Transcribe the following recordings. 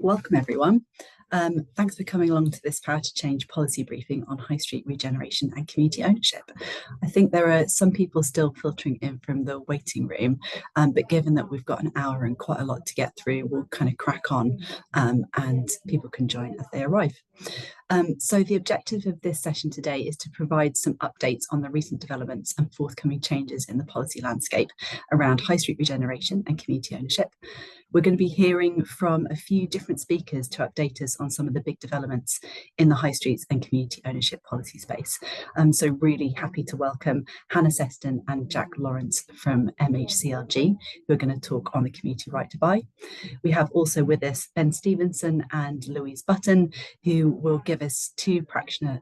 Welcome everyone. Thanks for coming along to this Power to Change policy briefing on high street regeneration and community ownership. I think there are some people still filtering in from the waiting room, but given that we've got an hour and quite a lot to get through, we'll kind of crack on and people can join as they arrive. So the objective of this session today is to provide some updates on the recent developments and forthcoming changes in the policy landscape around high street regeneration and community ownership. We're going to be hearing from a few different speakers to update us on some of the big developments in the high streets and community ownership policy space. So really happy to welcome Hannah Seston and Jack Lawrence from MHCLG, who are going to talk on the community right to buy. We have also with us Ben Stevenson and Louise Button, who will give us two practitioner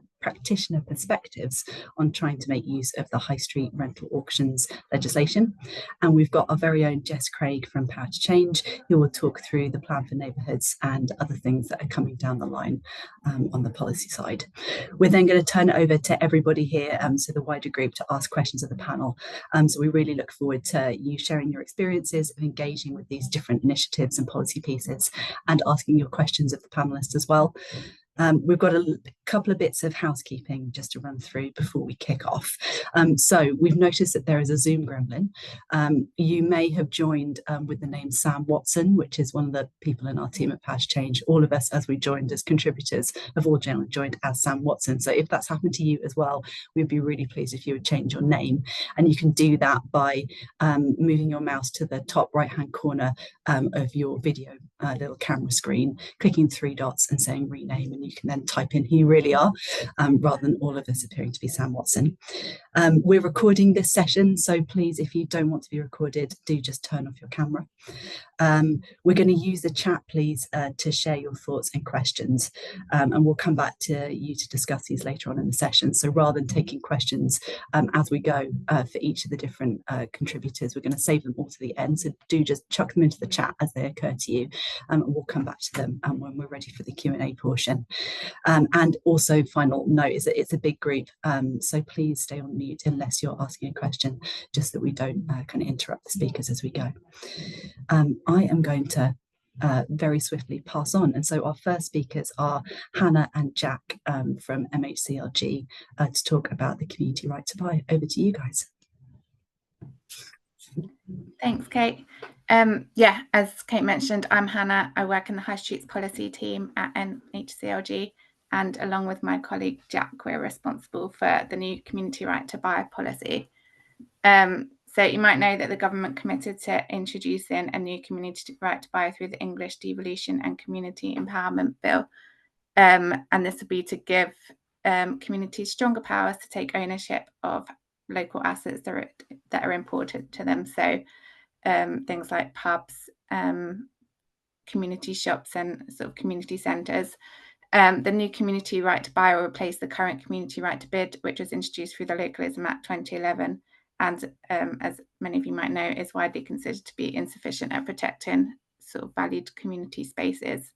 perspectives on trying to make use of the high street rental auctions legislation. And we've got our very own Jess Craig from Power to Change, who will talk through the plan for neighbourhoods and other things that are coming down the line on the policy side. We're then going to turn it over to everybody here, so the wider group, to ask questions of the panel. So we really look forward to you sharing your experiences of engaging with these different initiatives and policy pieces and asking your questions of the panelists as well. We've got a couple of bits of housekeeping just to run through before we kick off. So we've noticed that there is a Zoom gremlin. You may have joined with the name Sam Watson, which is one of the people in our team at Power to Change. All of us, as we joined as contributors, have all joined as Sam Watson. So if that's happened to you as well, we'd be really pleased if you would change your name. And you can do that by moving your mouse to the top right-hand corner of your video little camera screen, clicking three dots and saying rename, and you can then type in who you really are, rather than all of us appearing to be Sam Watson. We're recording this session, so please, if you don't want to be recorded, do just turn off your camera. We're going to use the chat, please, to share your thoughts and questions, and we'll come back to you to discuss these later on in the session. So rather than taking questions as we go for each of the different contributors, we're going to save them all to the end. So do just chuck them into the chat as they occur to you, and we'll come back to them when we're ready for the Q&A portion. And also, final note is that it's a big group, so please stay on mute unless you're asking a question, just that we don't kind of interrupt the speakers as we go. I am going to very swiftly pass on. And so our first speakers are Hannah and Jack from MHCLG to talk about the community right to buy. Over to you guys. Thanks, Kate. Yeah, as Kate mentioned, I'm Hannah. I work in the High Streets Policy team at MHCLG, and along with my colleague Jack, we're responsible for the new community right to buy policy. So you might know that the government committed to introducing a new community right to buy through the English Devolution and Community Empowerment Bill. And this would be to give communities stronger powers to take ownership of local assets that are important to them. So things like pubs, community shops and sort of community centres. The new community right to buy will replace the current community right to bid, which was introduced through the Localism Act 2011. And as many of you might know, is widely considered to be insufficient at protecting sort of valued community spaces.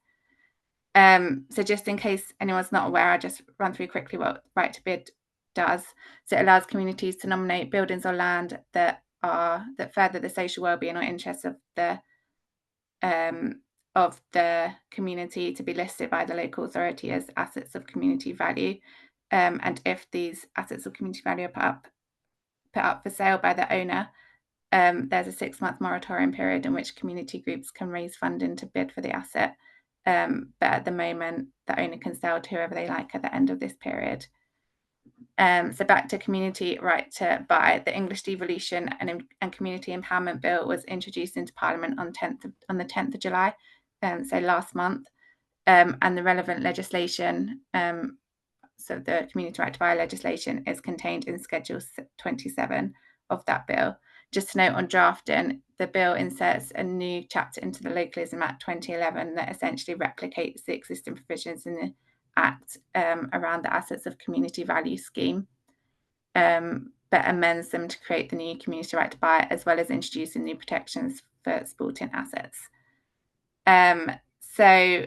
So just in case anyone's not aware, I'll just run through quickly what right to bid does. So it allows communities to nominate buildings or land that further the social well-being or interests of the community to be listed by the local authority as assets of community value. And if these assets of community value are put up for sale by the owner, there's a 6-month moratorium period in which community groups can raise funding to bid for the asset. But at the moment, the owner can sell to whoever they like at the end of this period. So back to community right to buy, the English Devolution and Community Empowerment Bill was introduced into Parliament on the 10th of July, so last month, and the relevant legislation, so the community right to buy legislation, is contained in Schedule 27 of that bill. Just to note on drafting, the bill inserts a new chapter into the Localism Act 2011 that essentially replicates the existing provisions in the Act around the assets of community value scheme, but amends them to create the new community right to buy, as well as introducing new protections for sporting assets. So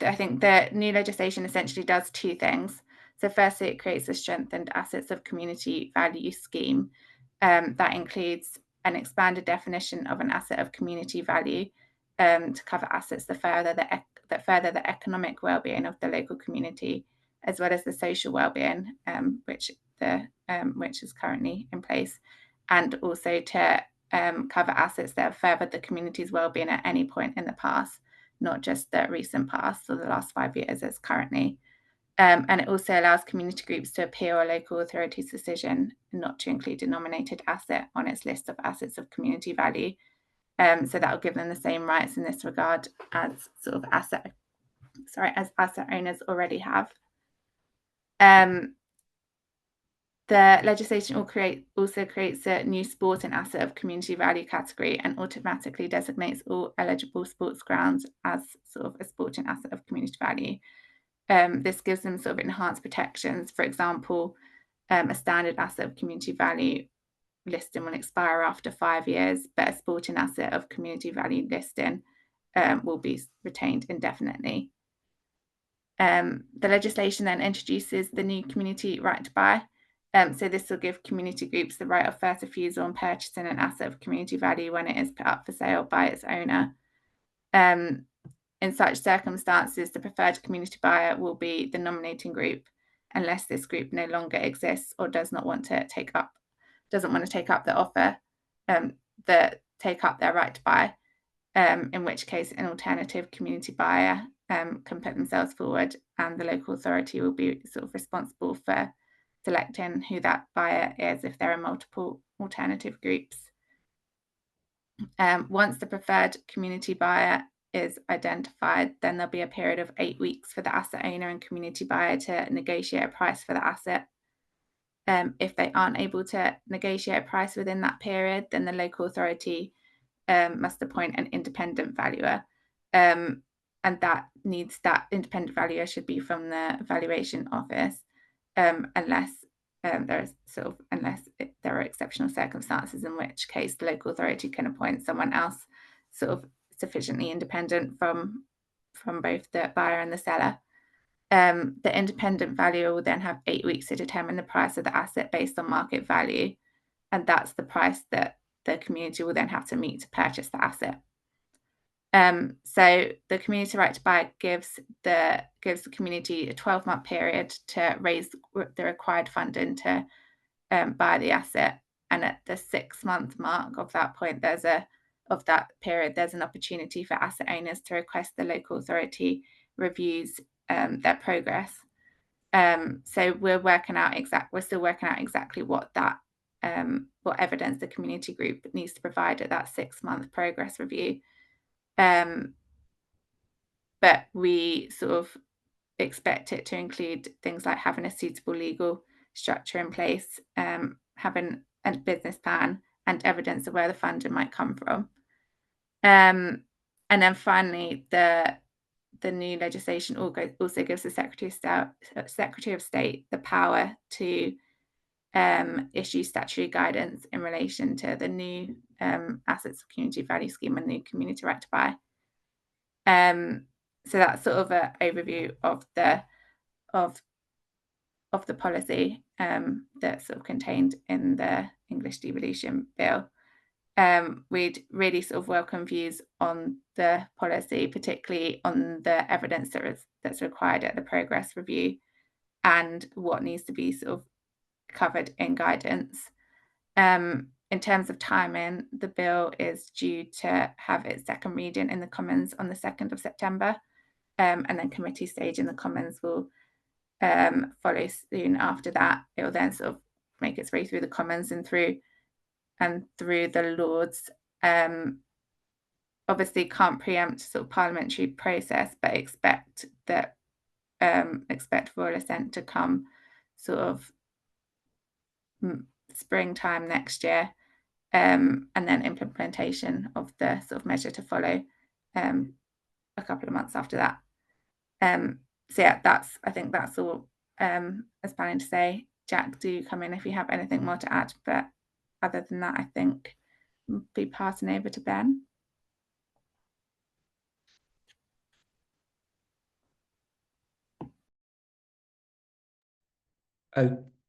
I think the new legislation essentially does two things. So firstly, it creates a strengthened assets of community value scheme that includes an expanded definition of an asset of community value to cover assets that further that further the economic well-being of the local community, as well as the social well-being, which is currently in place, and also to cover assets that have furthered the community's well-being at any point in the past, not just the recent past or the last 5 years as currently. And it also allows community groups to appeal a local authority's decision not to include denominated asset on its list of assets of community value. So that will give them the same rights in this regard as sort of asset owners already have. The legislation also creates a new sporting asset of community value category and automatically designates all eligible sports grounds as sort of a sporting asset of community value. This gives them sort of enhanced protections. For example, a standard asset of community value listing will expire after 5 years, but a sporting asset of community value listing will be retained indefinitely. The legislation then introduces the new community right to buy. So this will give community groups the right of first refusal on purchasing an asset of community value when it is put up for sale by its owner. In such circumstances, the preferred community buyer will be the nominating group, unless this group no longer exists or doesn't want to take up the offer, take up their right to buy. In which case, an alternative community buyer can put themselves forward, and the local authority will be sort of responsible for selecting who that buyer is if there are multiple alternative groups. Once the preferred community buyer is identified, then there'll be a period of 8 weeks for the asset owner and community buyer to negotiate a price for the asset. If they aren't able to negotiate a price within that period, then the local authority must appoint an independent valuer, and that independent valuer should be from the valuation office, unless there are exceptional circumstances, in which case the local authority can appoint someone else sort of sufficiently independent from both the buyer and the seller. The independent valuer will then have 8 weeks to determine the price of the asset based on market value, and that's the price that the community will then have to meet to purchase the asset. So the community right to buy gives the community a 12-month period to raise the required funding to buy the asset, and at the 6-month mark of that point, there's an opportunity for asset owners to request the local authority reviews their progress. So we're still working out exactly what evidence the community group needs to provide at that 6-month progress review. But we sort of expect it to include things like having a suitable legal structure in place, having a business plan, and evidence of where the funding might come from. And then finally, the new legislation also gives the Secretary of State the power to issue statutory guidance in relation to the new assets of community value scheme and new community right to buy. So that's sort of an overview of the policy that's sort of contained in the English Devolution Bill. We'd really sort of welcome views on the policy, particularly on the evidence that's required at the progress review and what needs to be sort of covered in guidance. In terms of timing, the bill is due to have its second reading in the Commons on the 2nd of September, and then committee stage in the Commons will follow soon after that. It will then sort of make its way through the Commons and through the Lords. Obviously can't preempt sort of parliamentary process, but expect royal assent to come sort of springtime next year, and then implementation of the sort of measure to follow a couple of months after that. So yeah, I think that's all I was planning to say. Jack, do come in if you have anything more to add, but other than that, I think I'll be passing over to Ben.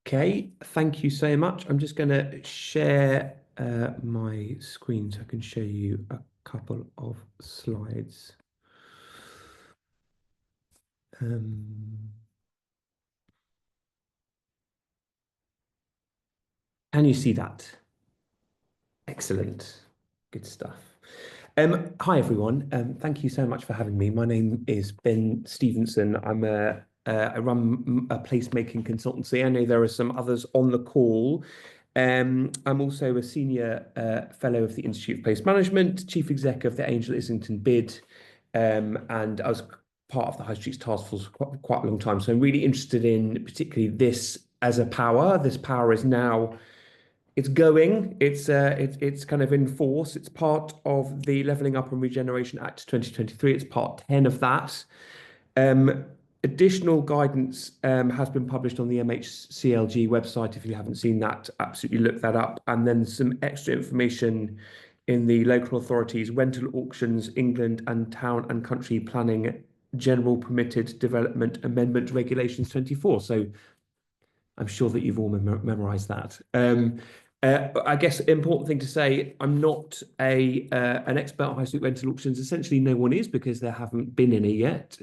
Okay, thank you so much. I'm just going to share my screen so I can show you a couple of slides. Can you see that? Excellent. Good stuff. Hi, everyone. Thank you so much for having me. My name is Ben Stevenson. I run a placemaking consultancy. I know there are some others on the call. I'm also a senior fellow of the Institute of Place Management, chief exec of the Angel Islington Bid, and I was part of the High Streets Task Force for quite a long time. So I'm really interested in particularly this as a power. This power is now it's going. It's kind of in force. It's part of the Levelling Up and Regeneration Act 2023. It's part 10 of that. Additional guidance has been published on the MHCLG website. If you haven't seen that, absolutely look that up. And then some extra information in the local authorities, rental auctions, England and town and country planning, general permitted development amendment regulations 24. So I'm sure that you've all memorized that. I guess important thing to say, I'm not an expert on high street rental auctions. Essentially, no one is because there haven't been any yet.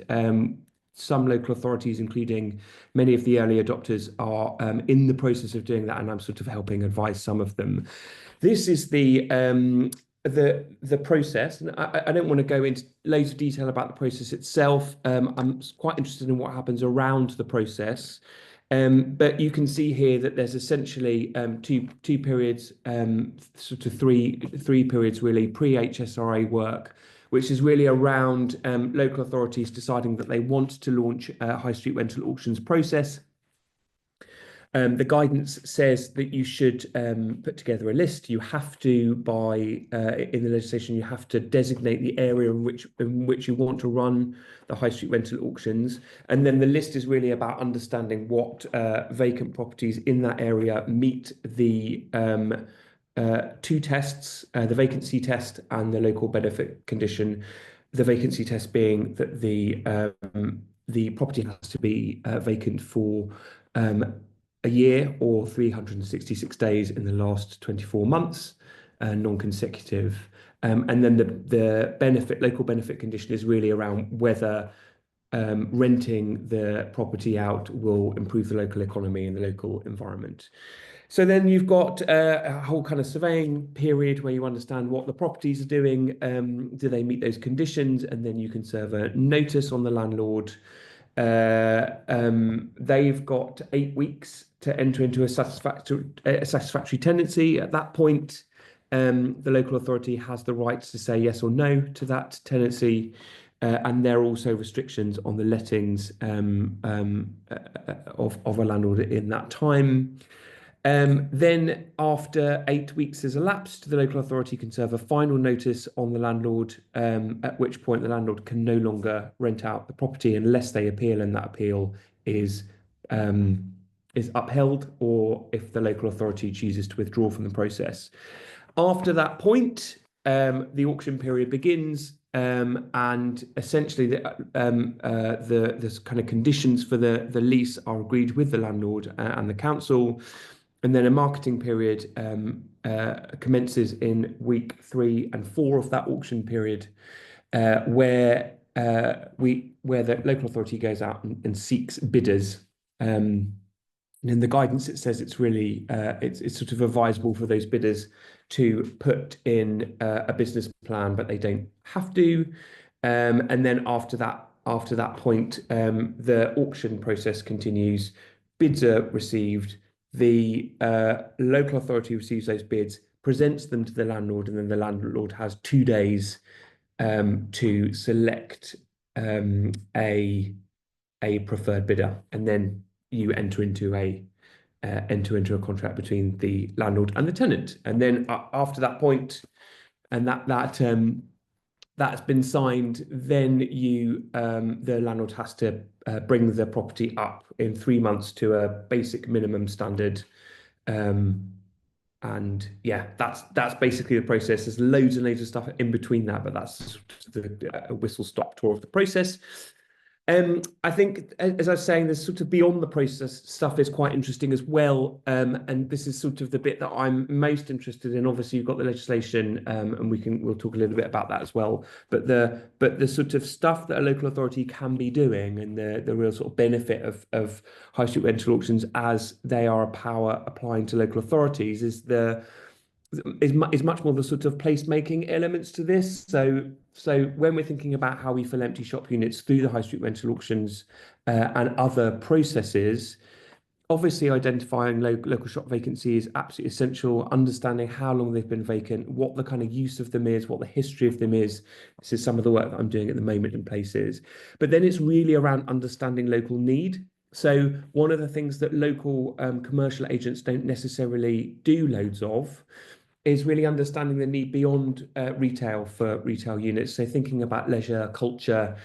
Some local authorities, including many of the early adopters, are in the process of doing that, and I'm sort of helping advise some of them. This is the process, and I don't want to go into loads of detail about the process itself. I'm quite interested in what happens around the process. But you can see here that there's essentially two periods, sort of three periods really, pre-HSRA work, which is really around local authorities deciding that they want to launch a high street rental auctions process. The guidance says that you should put together a list. You have to, in the legislation, you have to designate the area in which you want to run the high street rental auctions. And then the list is really about understanding what vacant properties in that area meet the two tests, the vacancy test and the local benefit condition. The vacancy test being that the property has to be vacant for a year or 366 days in the last 24 months, non-consecutive. And then the local benefit condition is really around whether renting the property out will improve the local economy and the local environment. So then you've got a whole kind of surveying period where you understand what the properties are doing, do they meet those conditions, and then you can serve a notice on the landlord. They've got 8 weeks to enter into a satisfactory tenancy. At that point, the local authority has the right to say yes or no to that tenancy, and there are also restrictions on the lettings of a landlord in that time. Then after 8 weeks has elapsed, the local authority can serve a final notice on the landlord, at which point the landlord can no longer rent out the property unless they appeal, and that appeal is upheld, or if the local authority chooses to withdraw from the process. After that point, the auction period begins, and essentially the kind of conditions for the lease are agreed with the landlord and the council. And then a marketing period commences in week 3 and 4 of that auction period, where the local authority goes out and seeks bidders. And in the guidance, it says it's really it's sort of advisable for those bidders to put in a business plan, but they don't have to. And then after that point, the auction process continues. Bids are received. The local authority receives those bids, presents them to the landlord, and then the landlord has 2 days to select a preferred bidder, and then you enter into a contract between the landlord and the tenant. And then after that point, and that's been signed, then the landlord has to bring the property up in 3 months to a basic minimum standard. And yeah, that's basically the process. There's loads and loads of stuff in between that, but that's the whistle-stop tour of the process. I think, as I was saying, there's sort of beyond the process stuff is quite interesting as well. And this is sort of the bit that I'm most interested in. Obviously, you've got the legislation, and we'll talk a little bit about that as well. But the sort of stuff that a local authority can be doing, and the real sort of benefit of high street rental auctions as they are a power applying to local authorities is much more the sort of placemaking elements to this. So when we're thinking about how we fill empty shop units through the high street rental auctions and other processes, obviously identifying local shop vacancy is absolutely essential. Understanding how long they've been vacant, what the kind of use of them is, what the history of them is. This is some of the work that I'm doing at the moment in places. But then it's really around understanding local need. So one of the things that local commercial agents don't necessarily do loads of is really understanding the need beyond retail for retail units. So thinking about leisure, culture,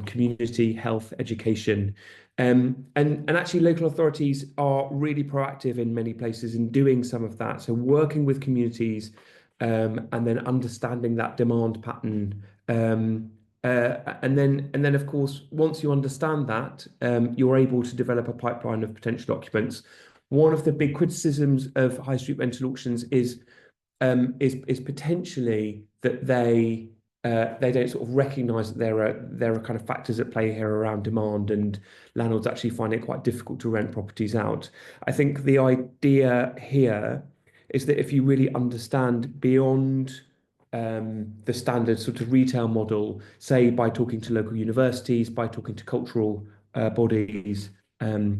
community, health, education. And actually local authorities are really proactive in many places in doing some of that. So working with communities and then understanding that demand pattern. And then of course, once you understand that, you're able to develop a pipeline of potential occupants. One of the big criticisms of high street rental auctions is potentially that they don't sort of recognise that there are kind of factors at play here around demand, and landlords actually find it quite difficult to rent properties out. I think the idea here is that if you really understand beyond the standard sort of retail model, say by talking to local universities, by talking to cultural bodies,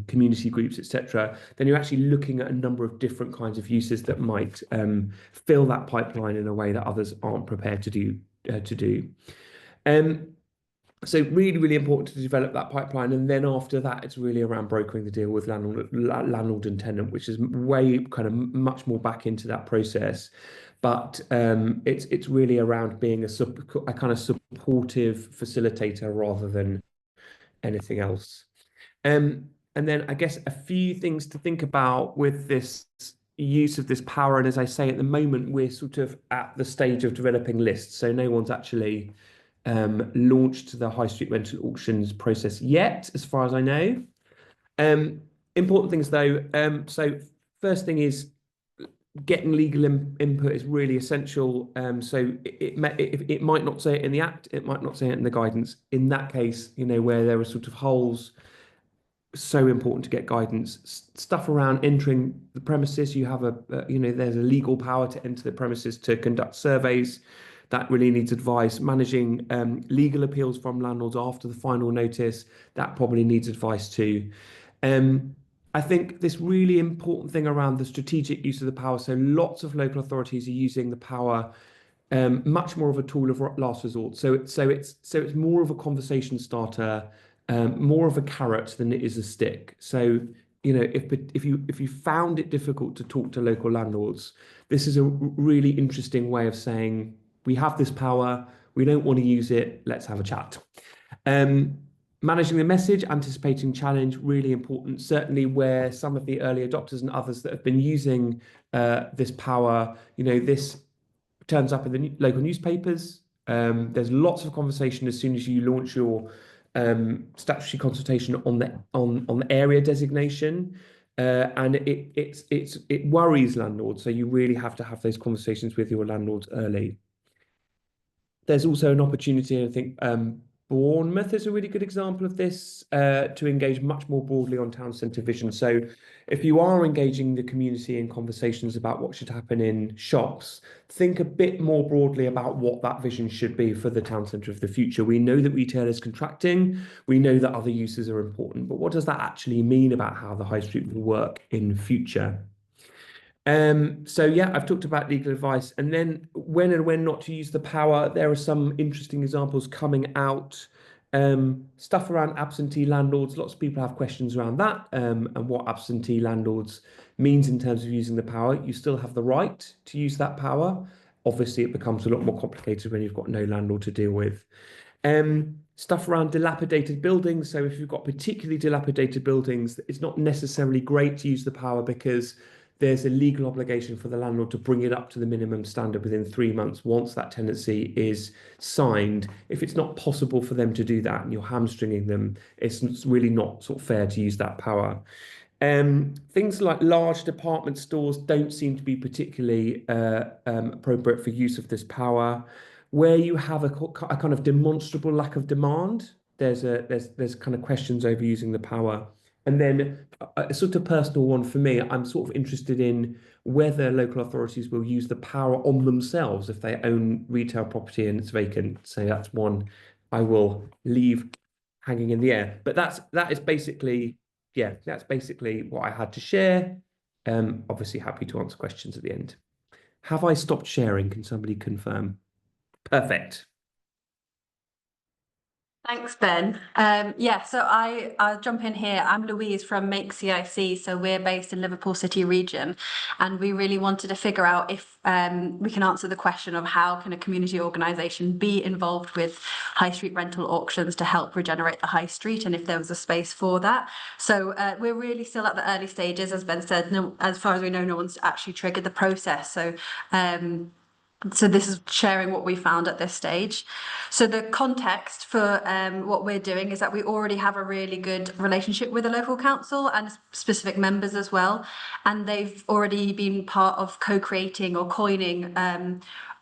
community groups, etc., then you're actually looking at a number of different kinds of uses that might fill that pipeline in a way that others aren't prepared to do. So really, really important to develop that pipeline, and then after that, it's really around brokering the deal with landlord and tenant, which is way kind of much more back into that process. But it's really around being a kind of supportive facilitator rather than anything else. And then I guess a few things to think about with this use of this power. And as I say, at the moment, we're sort of at the stage of developing lists. So no one's actually launched the high street rental auctions process yet, as far as I know. Important things though. So first thing is getting legal input is really essential. So it might not say it in the Act, it might not say it in the guidance. In that case, where there are sort of holes, so important to get guidance. Stuff around entering the premises. You have there's a legal power to enter the premises to conduct surveys. That really needs advice. Managing legal appeals from landlords after the final notice, that probably needs advice too. I think this really important thing around the strategic use of the power. So lots of local authorities are using the power much more of a tool of last resort. So it's more of a conversation starter, more of a carrot than it is a stick. So if you found it difficult to talk to local landlords, this is a really interesting way of saying, we have this power, we don't want to use it, let's have a chat. Managing the message, anticipating challenge, really important. Certainly where some of the early adopters and others that have been using this power, this turns up in the local newspapers. There's lots of conversation as soon as you launch your statutory consultation on the area designation, and it worries landlords. So you really have to have those conversations with your landlords early. There's also an opportunity, I think, Bournemouth is a really good example of this, to engage much more broadly on town centre vision. So if you are engaging the community in conversations about what should happen in shops, think a bit more broadly about what that vision should be for the town centre of the future. We know that retail is contracting. We know that other uses are important, but what does that actually mean about how the high street will work in future? So yeah, I've talked about legal advice, and then when and when not to use the power. There are some interesting examples coming out. Stuff around absentee landlords. Lots of people have questions around that, and what absentee landlords means in terms of using the power. You still have the right to use that power. Obviously, it becomes a lot more complicated when you've got no landlord to deal with. Stuff around dilapidated buildings. So if you've got particularly dilapidated buildings, it's not necessarily great to use the power because there's a legal obligation for the landlord to bring it up to the minimum standard within 3 months once that tenancy is signed. If it's not possible for them to do that and you're hamstringing them, it's really not sort of fair to use that power. Things like large department stores don't seem to be particularly appropriate for use of this power. Where you have a kind of demonstrable lack of demand, there's kind of questions over using the power. And then a sort of personal one for me, I'm sort of interested in whether local authorities will use the power on themselves if they own retail property and it's vacant. So that's one I will leave hanging in the air. But that is basically, yeah, that's basically what I had to share. Obviously happy to answer questions at the end. Have I stopped sharing? Can somebody confirm? Perfect. Thanks, Ben. Yeah, so I'll jump in here. I'm Louise from Make CIC, so we're based in Liverpool City region, and we really wanted to figure out if we can answer the question of how can a community organisation be involved with high street rental auctions to help regenerate the high street, and if there was a space for that. So we're really still at the early stages, as Ben said. No, as far as we know, no one's actually triggered the process. So this is sharing what we found at this stage. So the context for what we're doing is that we already have a really good relationship with the local council and specific members as well. And they've already been part of co-creating or coining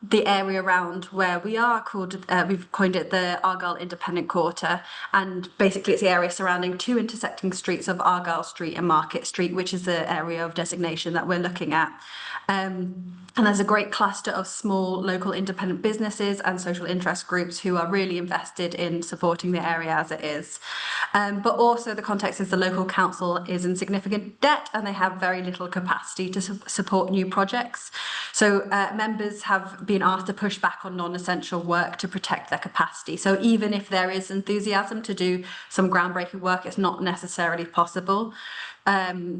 the area around where we are called, we've coined it the Argyle Independent Quarter. And basically it's the area surrounding two intersecting streets of Argyle Street and Market Street, which is the area of designation that we're looking at. And there's a great cluster of small local independent businesses and social interest groups who are really invested in supporting the area as it is. But also the context is the local council is in significant debt and they have very little capacity to support new projects. So members have been asked to push back on non-essential work to protect their capacity. So even if there is enthusiasm to do some groundbreaking work, it's not necessarily possible.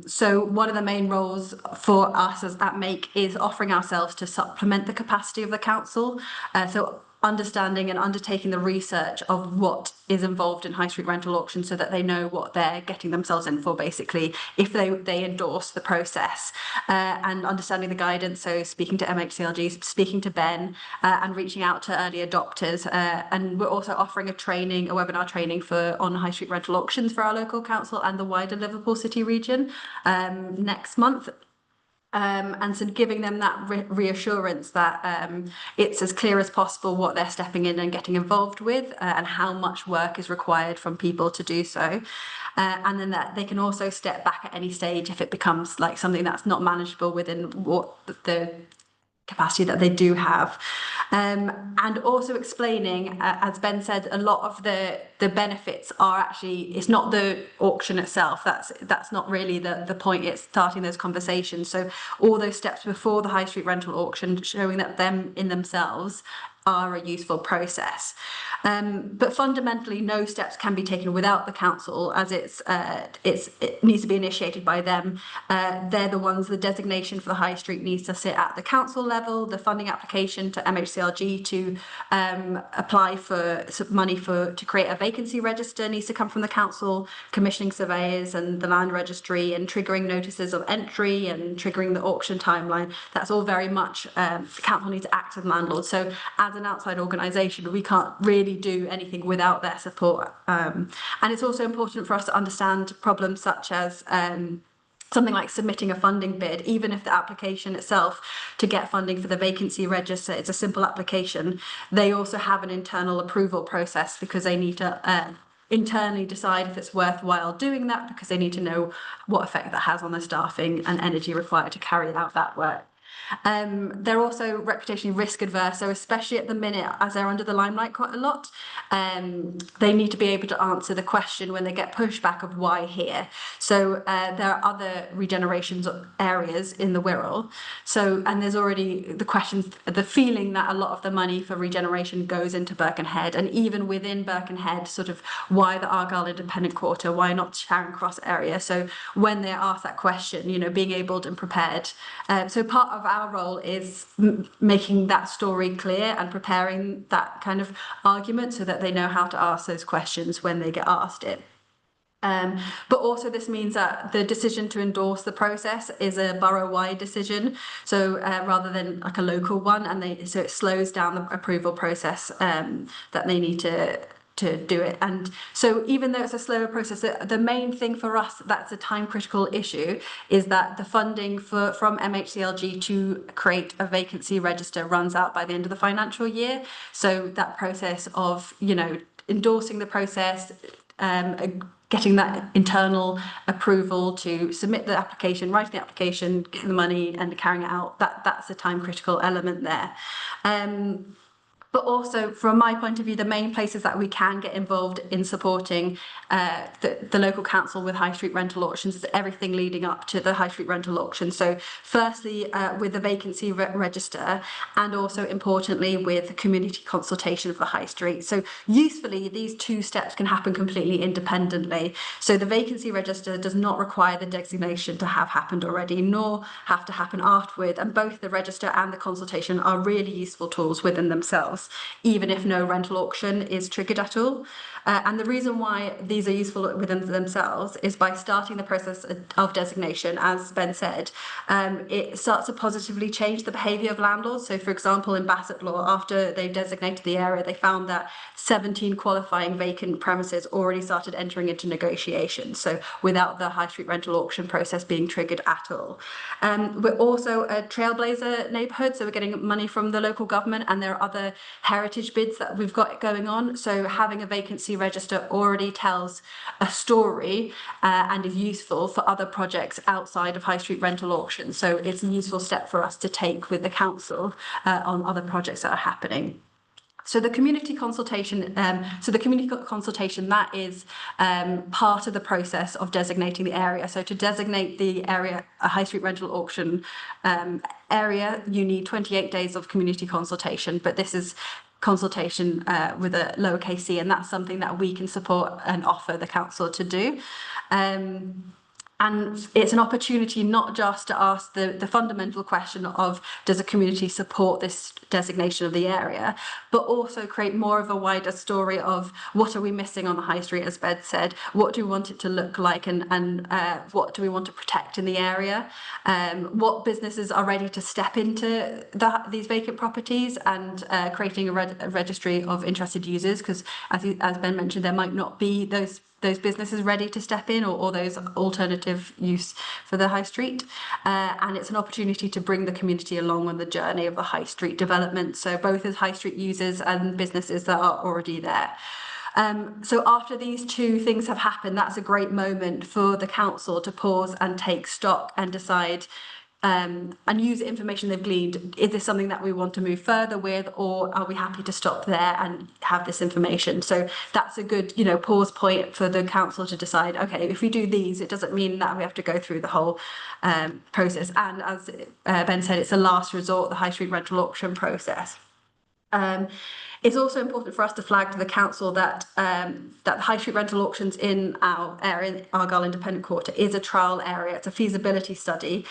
So one of the main roles for us at Make is offering ourselves to supplement the capacity of the council. So understanding and undertaking the research of what is involved in high street rental auctions so that they know what they're getting themselves in for, basically, if they endorse the process, and understanding the guidance. So speaking to MHCLG, speaking to Ben, and reaching out to early adopters. And we're also offering a webinar training on high street rental auctions for our local council and the wider Liverpool City region next month. And so giving them that reassurance that it's as clear as possible what they're stepping in and getting involved with, and how much work is required from people to do so. And then that they can also step back at any stage if it becomes like something that's not manageable within what the capacity that they do have. And also explaining, as Ben said, a lot of the benefits are actually, it's not the auction itself, that's not really the point, it's starting those conversations. So all those steps before the high street rental auction, showing that them in themselves are a useful process. But fundamentally, no steps can be taken without the council, as it needs to be initiated by them. They're the ones, the designation for the high street needs to sit at the council level. The funding application to MHCLG to apply for some money to create a vacancy register needs to come from the council, commissioning surveyors and the land registry, and triggering notices of entry and triggering the auction timeline. That's all very much the council needs to act as landlord. So as an outside organisation, we can't really do anything without their support. And it's also important for us to understand problems such as something like submitting a funding bid, even if the application itself to get funding for the vacancy register, it's a simple application. They also have an internal approval process because they need to internally decide if it's worthwhile doing that, because they need to know what effect that has on the staffing and energy required to carry out that work. They're also reputationally risk adverse, so especially at the minute, as they're under the limelight quite a lot, they need to be able to answer the question when they get pushback of why here. So there are other regeneration areas in the Wirral. So, and there's already the questions, the feeling that a lot of the money for regeneration goes into Birkenhead, and even within Birkenhead, sort of why the Argyle Independent Quarter, why not Charing Cross area? So when they ask that question, you know, being able and prepared. So part of our role is making that story clear and preparing that kind of argument so that they know how to ask those questions when they get asked it. But also this means that the decision to endorse the process is a borough-wide decision, so rather than like a local one, and so it slows down the approval process that they need to do it. And so even though it's a slower process, the main thing for us that's a time critical issue is that the funding from MHCLG to create a vacancy register runs out by the end of the financial year. So that process of, you know, endorsing the process, getting that internal approval to submit the application, writing the application, getting the money and carrying it out, that's a time critical element there. But also, from my point of view, the main places that we can get involved in supporting the local council with high street rental auctions is everything leading up to the high street rental auction. So firstly, with the vacancy register, and also importantly with community consultation of the high street. So usefully, these two steps can happen completely independently. So the vacancy register does not require the designation to have happened already, nor have to happen afterward. And both the register and the consultation are really useful tools within themselves, even if no rental auction is triggered at all. And the reason why these are useful within themselves is by starting the process of designation, as Ben said, it starts to positively change the behaviour of landlords. So, for example, in Bassett Law, after they've designated the area, they found that 17 qualifying vacant premises already started entering into negotiations, so without the high street rental auction process being triggered at all. We're also a trailblazer neighbourhood, so we're getting money from the local government, and there are other heritage bids that we've got going on. So having a vacancy register already tells a story and is useful for other projects outside of high street rental auctions. So it's a useful step for us to take with the council on other projects that are happening. So the community consultation, that is part of the process of designating the area. So to designate the area a high street rental auction area, you need 28 days of community consultation, but this is consultation with a lowercase c, and that's something that we can support and offer the council to do. And it's an opportunity not just to ask the fundamental question of, does a community support this designation of the area, but also create more of a wider story of what are we missing on the high street, as Ben said, what do we want it to look like, and what do we want to protect in the area, what businesses are ready to step into these vacant properties, and creating a registry of interested users, because as Ben mentioned, there might not be those businesses ready to step in, or those alternative use for the high street. And it's an opportunity to bring the community along on the journey of the high street development, so both as high street users and businesses that are already there. So after these two things have happened, that's a great moment for the council to pause and take stock and decide, and use the information they've gleaned. Is this something that we want to move further with, or are we happy to stop there and have this information? So that's a good, pause point for the council to decide, okay, if we do these, it doesn't mean that we have to go through the whole process. And as Ben said, it's a last resort, the high street rental auction process. It's also important for us to flag to the council that that high street rental auctions in our area, Argyle Independent Quarter, is a trial area. It's a feasibility study,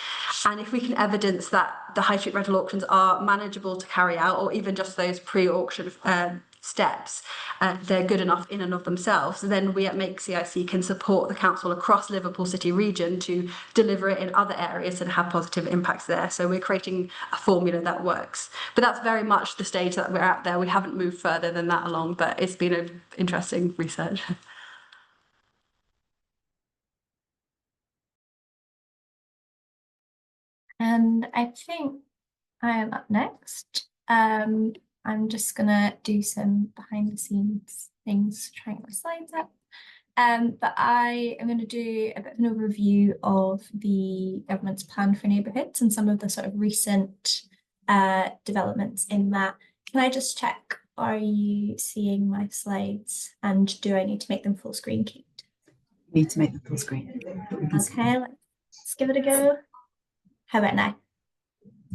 and if we can evidence that the high street rental auctions are manageable to carry out, or even just those pre-auction steps, they're good enough in and of themselves, then we at Make CIC can support the council across Liverpool City region to deliver it in other areas and have positive impacts there. So we're creating a formula that works. But that's very much the stage that we're at there. We haven't moved further than that along, but it's been an interesting research. And I think I'm up next. I'm just gonna do some behind the scenes things, trying my slides up. But I am going to do a bit of an overview of the government's plan for neighbourhoods and some of the sort of recent developments in that. Can I just check, are you seeing my slides, and do I need to make them full screen, Kate? You need to make them full screen. Okay, let's give it a go. How about now?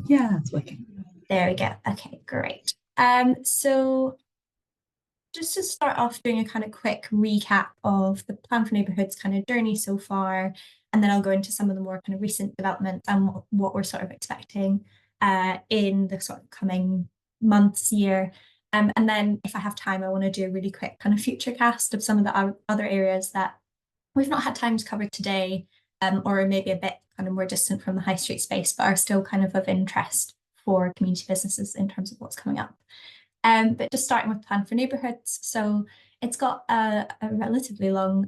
Yeah, it's working. There we go. Okay, great. So just to start off, doing a kind of quick recap of the plan for neighbourhoods kind of journey so far, and then I'll go into some of the more kind of recent developments and what we're sort of expecting in the sort of coming months, year. And then if I have time, I want to do a really quick kind of future cast of some of the other areas that we've not had time to cover today, or maybe a bit kind of more distant from the high street space, but are still kind of interest for community businesses in terms of what's coming up. But just starting with Plan for Neighbourhoods. So it's got a relatively long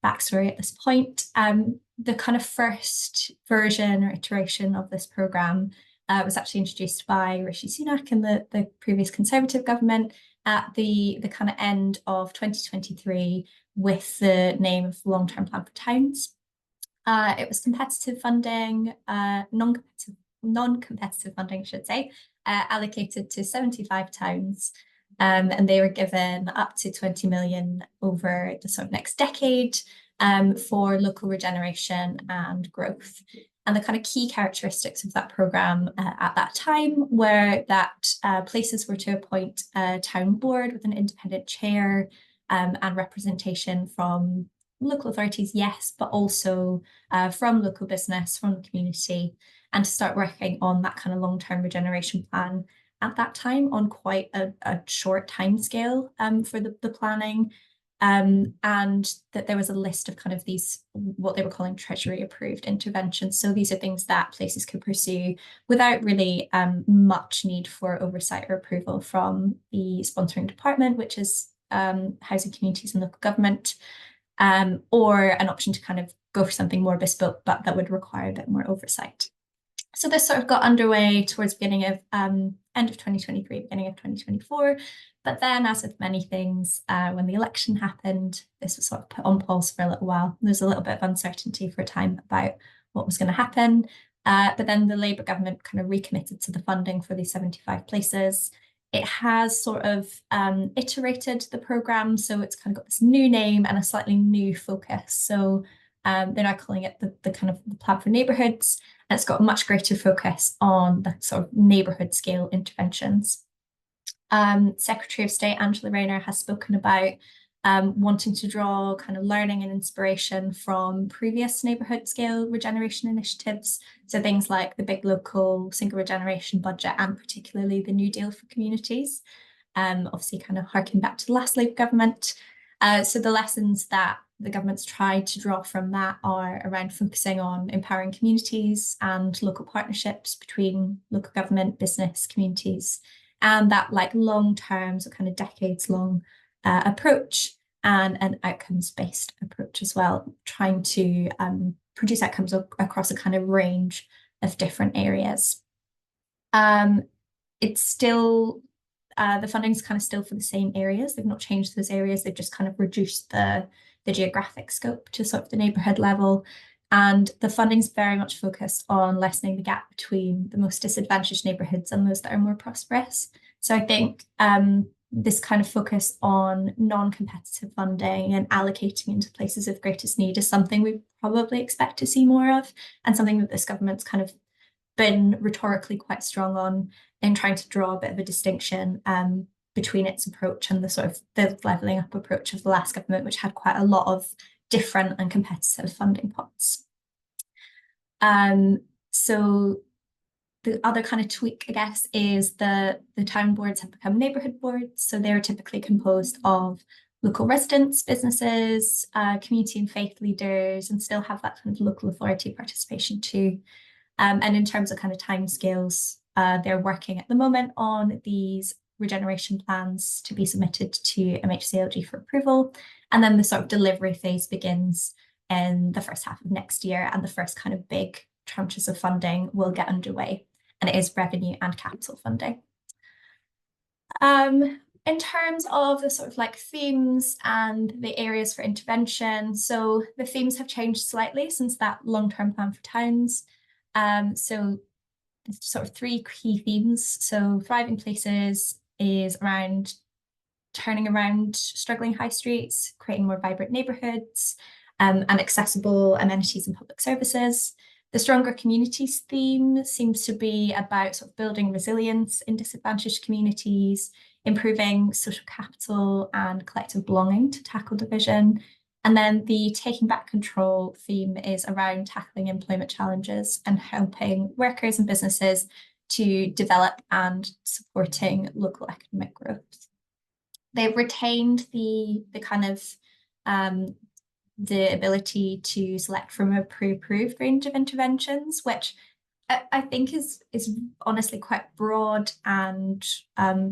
backstory at this point. The kind of first version or iteration of this programme was actually introduced by Rishi Sunak in the previous Conservative government at the kind of end of 2023 with the name of Long-Term Plan for Towns. It was competitive funding, non-competitive funding, I should say, allocated to 75 towns, and they were given up to 20 million over the sort of next decade for local regeneration and growth. And the kind of key characteristics of that programme at that time were that places were to appoint a town board with an independent chair and representation from local authorities, yes, but also from local business, from the community, and to start working on that kind of long-term regeneration plan at that time on quite a short time scale for the planning. And that there was a list of kind of these, what they were calling Treasury approved interventions. So these are things that places could pursue without really much need for oversight or approval from the sponsoring department, which is Housing, Communities and Local Government, or an option to kind of go for something more bespoke, but that would require a bit more oversight. So this sort of got underway towards the beginning of end of 2023, beginning of 2024. But then, as with many things, when the election happened, this was sort of put on pause for a little while. There's a little bit of uncertainty for a time about what was going to happen. But then the Labour government kind of recommitted to the funding for these 75 places. It has sort of iterated the programme, so it's kind of got this new name and a slightly new focus. So they're now calling it the kind of the Plan for Neighbourhoods, and it's got a much greater focus on the sort of neighbourhood scale interventions. Secretary of State Angela Rayner has spoken about wanting to draw kind of learning and inspiration from previous neighbourhood scale regeneration initiatives. So things like the big local single regeneration budget and particularly the New Deal for communities. Obviously kind of harking back to the last Labour government. So the lessons that the government's tried to draw from that are around focusing on empowering communities and local partnerships between local government, business, communities, and that like long-term, so kind of decades-long approach and an outcomes-based approach as well, trying to produce outcomes across a kind of range of different areas. It's still, the funding's kind of still for the same areas. They've not changed those areas. They've just kind of reduced the geographic scope to sort of the neighbourhood level. And the funding's very much focused on lessening the gap between the most disadvantaged neighbourhoods and those that are more prosperous. So I think this kind of focus on non-competitive funding and allocating into places of greatest need is something we probably expect to see more of, and something that this government's kind of been rhetorically quite strong on in trying to draw a bit of a distinction between its approach and the sort of the levelling up approach of the last government, which had quite a lot of different and competitive funding pots. So the other kind of tweak, I guess, is the town boards have become neighbourhood boards. So they're typically composed of local residents, businesses, community and faith leaders, and still have that kind of local authority participation too. And in terms of kind of timescales, they're working at the moment on these regeneration plans to be submitted to MHCLG for approval. And then the sort of delivery phase begins in the first half of next year, and the first kind of big tranches of funding will get underway, and it is revenue and capital funding. In terms of the sort of like themes and the areas for intervention, so the themes have changed slightly since that long-term plan for towns. So there's sort of three key themes. So thriving places is around turning around struggling high streets, creating more vibrant neighbourhoods, and accessible amenities and public services. The stronger communities theme seems to be about sort of building resilience in disadvantaged communities, improving social capital and collective belonging to tackle division. And then the taking back control theme is around tackling employment challenges and helping workers and businesses to develop and supporting local economic growth. They've retained the kind of the ability to select from a pre-approved range of interventions, which I think is honestly quite broad and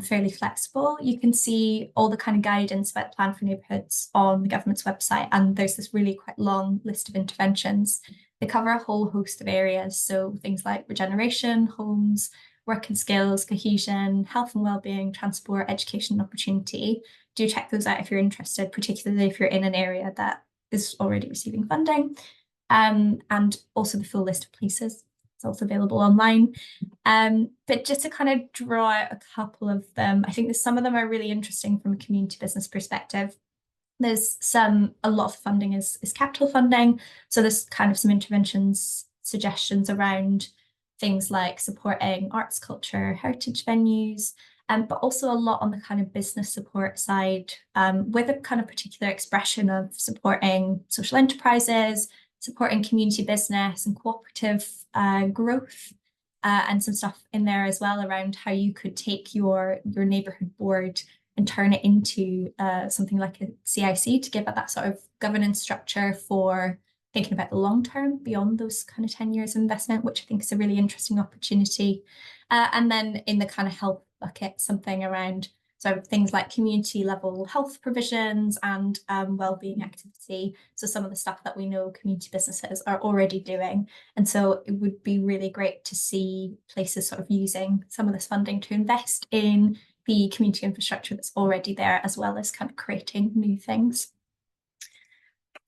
fairly flexible. You can see all the kind of guidance about Plan for Neighbourhoods on the government's website, and there's this really quite long list of interventions. They cover a whole host of areas, so things like regeneration, homes, work and skills, cohesion, health and wellbeing, transport, education and opportunity. Do check those out if you're interested, particularly if you're in an area that is already receiving funding. And also the full list of places. It's also available online. But just to kind of draw out a couple of them, I think that some of them are really interesting from a community business perspective. There's a lot of funding is capital funding. So there's kind of some interventions, suggestions around things like supporting arts, culture, heritage venues, but also a lot on the kind of business support side, with a kind of particular expression of supporting social enterprises, supporting community business and cooperative growth, and some stuff in there as well around how you could take your neighbourhood board and turn it into something like a CIC to give it that sort of governance structure for thinking about the long term beyond those kind of 10 years of investment, which I think is a really interesting opportunity. And then in the kind of health bucket, something around so things like community level health provisions and wellbeing activity. So some of the stuff that we know community businesses are already doing. And so it would be really great to see places sort of using some of this funding to invest in the community infrastructure that's already there, as well as kind of creating new things.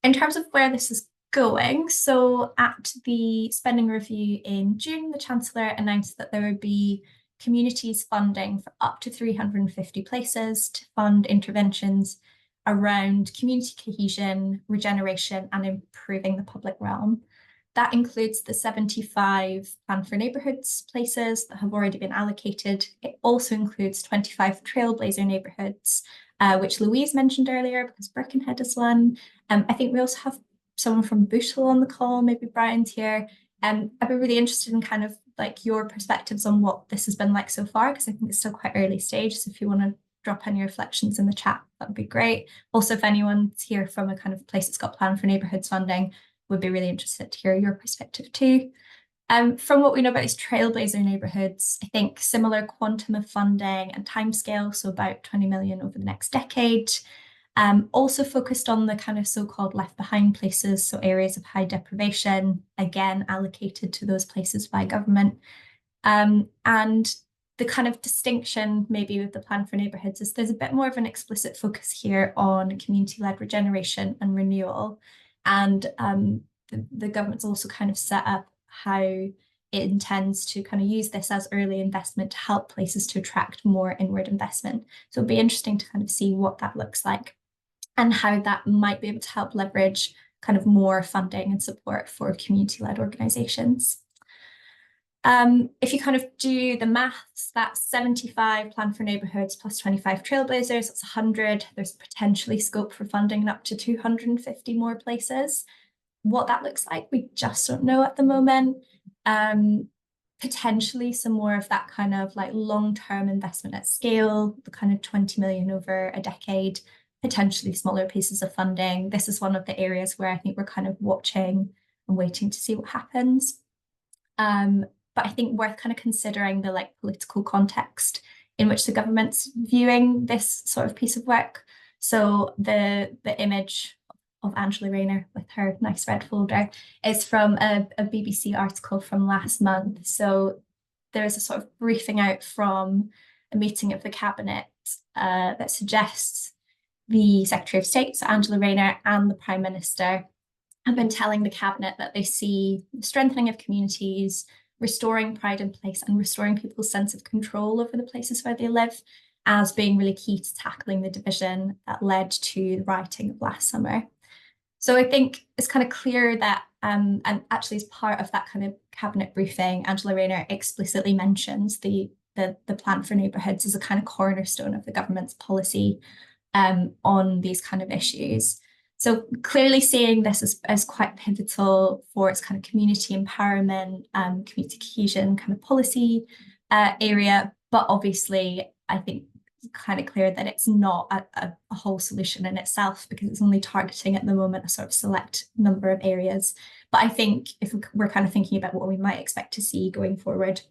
In terms of where this is going, so at the spending review in June, the Chancellor announced that there would be communities funding for up to 350 places to fund interventions around community cohesion, regeneration, and improving the public realm. That includes the 75 Plan for Neighbourhoods places that have already been allocated. It also includes 25 Trailblazer neighbourhoods, which Louise mentioned earlier, because Birkenhead is one. I think we also have someone from Bootle on the call, maybe Brian's here. I'd be really interested in kind of like your perspectives on what this has been like so far, because I think it's still quite early stage. So if you want to drop any reflections in the chat, that would be great. Also, if anyone's here from a kind of place that's got Plan for Neighbourhoods funding, would be really interested to hear your perspective too. From what we know about these Trailblazer neighbourhoods, I think similar quantum of funding and timescale, so about 20 million over the next decade. Also focused on the kind of so-called left behind places, so areas of high deprivation, again allocated to those places by government. And the kind of distinction maybe with the Plan for Neighbourhoods is there's a bit more of an explicit focus here on community-led regeneration and renewal. And the government's also kind of set up how it intends to kind of use this as early investment to help places to attract more inward investment. So it'll be interesting to kind of see what that looks like and how that might be able to help leverage kind of more funding and support for community-led organisations. If you kind of do the maths, that's 75 Plan for Neighbourhoods plus 25 Trailblazers, that's 100. There's potentially scope for funding up to 250 more places. What that looks like, we just don't know at the moment. Potentially some more of that kind of like long-term investment at scale, the kind of 20 million over a decade, potentially smaller pieces of funding. This is one of the areas where I think we're kind of watching and waiting to see what happens. But I think worth kind of considering the like political context in which the government's viewing this sort of piece of work. So the image of Angela Rayner with her nice red folder is from a BBC article from last month. So there's a sort of briefing out from a meeting of the cabinet that suggests the Secretary of State, so Angela Rayner, and the Prime Minister have been telling the cabinet that they see the strengthening of communities, restoring pride in place, and restoring people's sense of control over the places where they live as being really key to tackling the division that led to the rioting of last summer. So I think it's kind of clear that, and actually as part of that kind of cabinet briefing, Angela Rayner explicitly mentions the Plan for Neighbourhoods as a kind of cornerstone of the government's policy on these kind of issues. So clearly seeing this as quite pivotal for its kind of community empowerment, community cohesion kind of policy area, but obviously I think kind of clear that it's not a whole solution in itself, because it's only targeting at the moment a sort of select number of areas. But I think if we're kind of thinking about what we might expect to see going forward,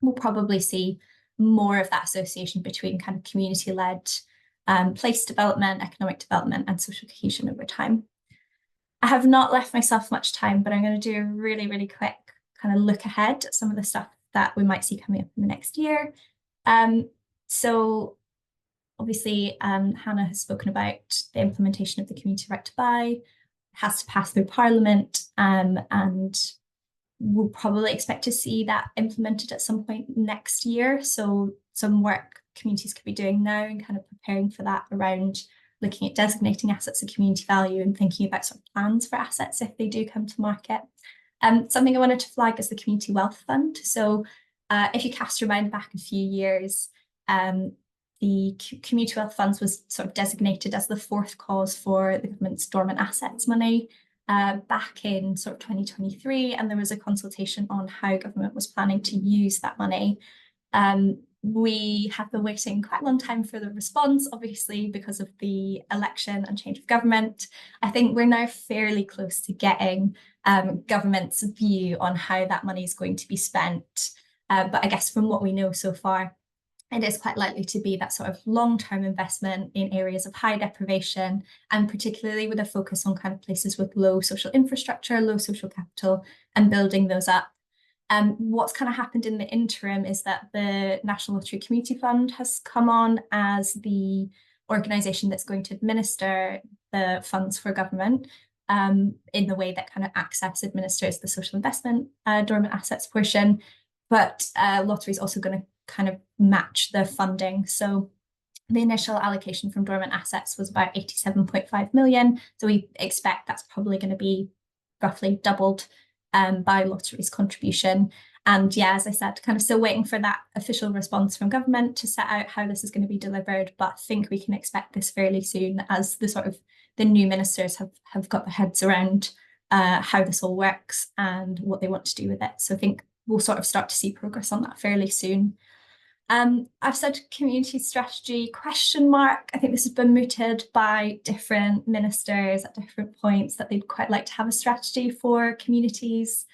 we'll probably see more of that association between kind of community-led place development, economic development, and social cohesion over time. I have not left myself much time, but I'm going to do a really, really quick kind of look ahead at some of the stuff that we might see coming up in the next year. So obviously, Hannah has spoken about the implementation of the community right to buy. It has to pass through Parliament, and we'll probably expect to see that implemented at some point next year. So some work communities could be doing now and kind of preparing for that, around looking at designating assets of community value and thinking about sort of plans for assets if they do come to market. Something I wanted to flag is the Community Wealth Fund. So if you cast your mind back a few years, the Community Wealth Funds was sort of designated as the fourth cause for the government's dormant assets money back in sort of 2023, and there was a consultation on how government was planning to use that money. We have been waiting quite a long time for the response, obviously, because of the election and change of government. I think we're now fairly close to getting government's view on how that money is going to be spent. But I guess from what we know so far, it is quite likely to be that sort of long-term investment in areas of high deprivation, and particularly with a focus on kind of places with low social infrastructure, low social capital, and building those up. What's kind of happened in the interim is that the National Lottery Community Fund has come on as the organisation that's going to administer the funds for government in the way that kind of Access administers the social investment dormant assets portion. But Lottery is also going to kind of match the funding. So the initial allocation from dormant assets was about 87.5 million. So we expect that's probably going to be roughly doubled by Lottery's contribution. And yeah, as I said, kind of still waiting for that official response from government to set out how this is going to be delivered, but think we can expect this fairly soon, as the new ministers have got their heads around how this all works and what they want to do with it. So I think we'll sort of start to see progress on that fairly soon. I've said community strategy ? I think this has been mooted by different ministers at different points, that they'd quite like to have a strategy for communities.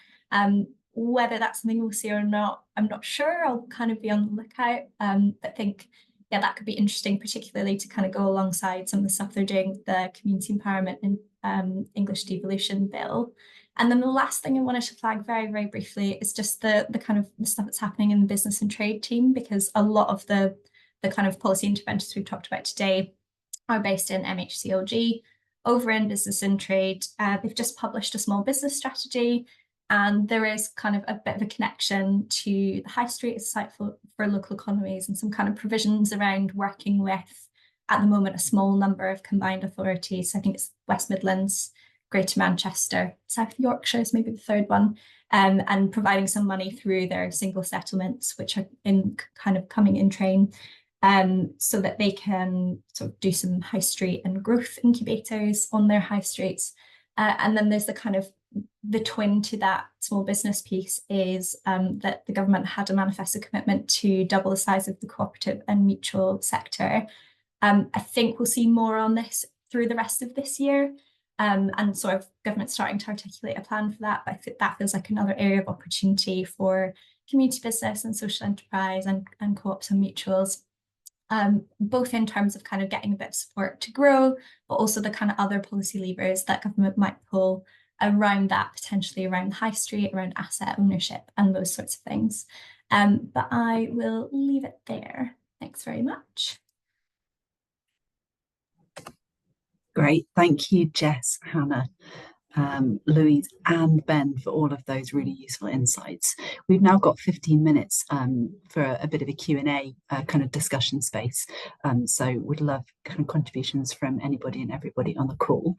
Whether that's something we'll see or not, I'm not sure. I'll kind of be on the lookout. But think, yeah, that could be interesting, particularly to kind of go alongside some of the stuff they're doing, the community empowerment and English devolution bill. And then the last thing I wanted to flag very, very briefly is just the kind of the stuff that's happening in the business and trade team, because a lot of the kind of policy interventions we've talked about today are based in MHCLG. Over in business and trade, they've just published a small business strategy, and there is kind of a bit of a connection to the high street as a site for local economies, and some kind of provisions around working with, at the moment, a small number of combined authorities. I think it's West Midlands, Greater Manchester, South Yorkshire is maybe the third one, and providing some money through their single settlements, which are coming in train, so that they can sort of do some high street and growth incubators on their high streets. And then there's the twin to that small business piece is that the government had a manifesto commitment to double the size of the cooperative and mutual sector. I think we'll see more on this through the rest of this year. And sort of government starting to articulate a plan for that. But I think that feels like another area of opportunity for community business and social enterprise and co-ops and mutuals, both in terms of kind of getting a bit of support to grow, but also the kind of other policy levers that government might pull around that, potentially around the high street, around asset ownership and those sorts of things. But I will leave it there. Thanks very much. Great. Thank you, Jess, Hannah, Louise and Ben, for all of those really useful insights. We've now got 15 minutes for a bit of a Q&A kind of discussion space. So would love kind of contributions from anybody and everybody on the call.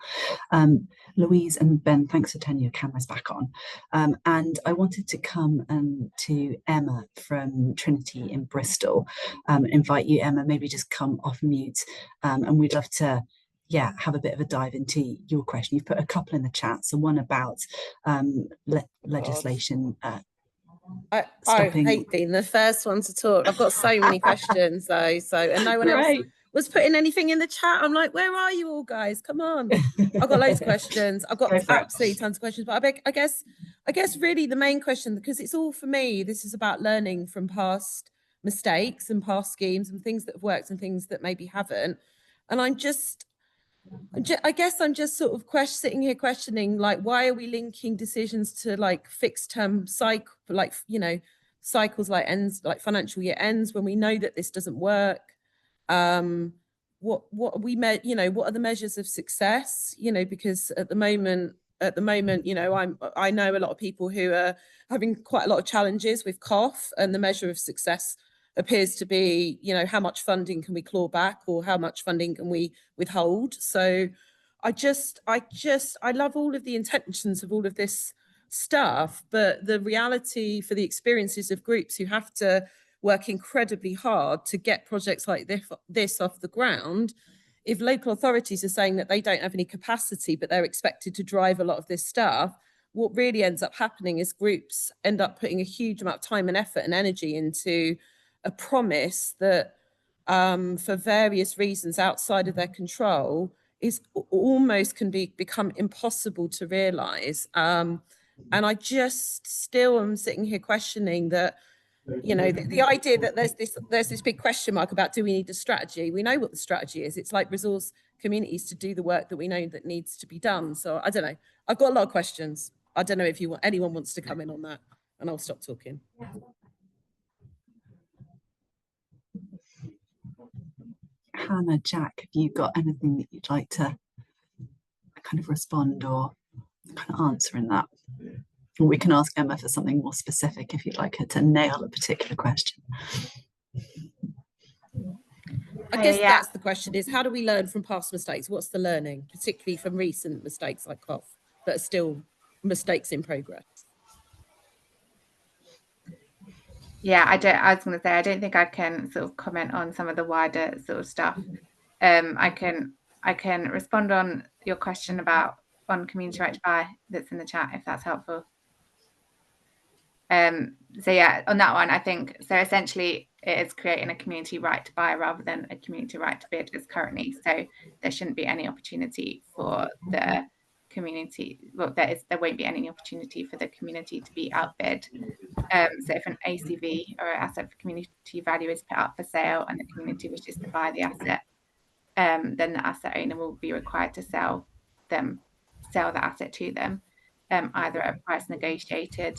Louise and Ben, thanks for turning your cameras back on. And I wanted to come to Emma from Trinity in Bristol. Invite you, Emma, maybe just come off mute, and we'd love to have a bit of a dive into your question. You've put a couple in the chat, so one about legislation. I stopping. hate being the first one to talk. I've got so many questions though. And no one else was putting anything in the chat. I'm like, where are you all, guys? Come on. I've got loads of questions. I've got absolutely tons of questions. But I guess really the main question, because it's all for me, this is about learning from past mistakes and past schemes and things that have worked and things that maybe haven't. And I guess I'm just sort of sitting here questioning, like, why are we linking decisions to like fixed term cycle, like, you know, cycles like ends, like financial year ends, when we know that this doesn't work? What are we you know, what are the measures of success? You know, because at the moment, you know, I know a lot of people who are having quite a lot of challenges with cough, and the measure of success appears to be, you know, how much funding can we claw back, or how much funding can we withhold? So I love all of the intentions of all of this stuff, but the reality for the experiences of groups who have to work incredibly hard to get projects like this off the ground, if local authorities are saying that they don't have any capacity, but they're expected to drive a lot of this stuff, what really ends up happening is groups end up putting a huge amount of time and effort and energy into a promise that for various reasons outside of their control is almost can become impossible to realize. And I just still am sitting here questioning that, you know, the idea that there's this big question mark about, do we need a strategy? We know what the strategy is. It's like resource communities to do the work that we know that needs to be done. So I don't know. I've got a lot of questions. I don't know if anyone wants to come in on that, and I'll stop talking. Hannah, Jack, have you got anything that you'd like to kind of respond or kind of answer in that? Or we can ask Emma for something more specific if you'd like her to nail a particular question. I guess that's the question, is how do we learn from past mistakes? What's the learning, particularly from recent mistakes like cough, that are still mistakes in progress? Yeah, I was going to say, I don't think I can sort of comment on some of the wider sort of stuff. I can respond on your question on community right to buy that's in the chat, if that's helpful. So yeah, on that one, I think, so essentially it is creating a community right to buy rather than a community right to bid as currently. So there shouldn't be any opportunity for the community, well, there won't be any opportunity for the community to be outbid. So if an ACV or an asset for community value is put up for sale and the community wishes to buy the asset, then the asset owner will be required to sell the asset to them, either at a price negotiated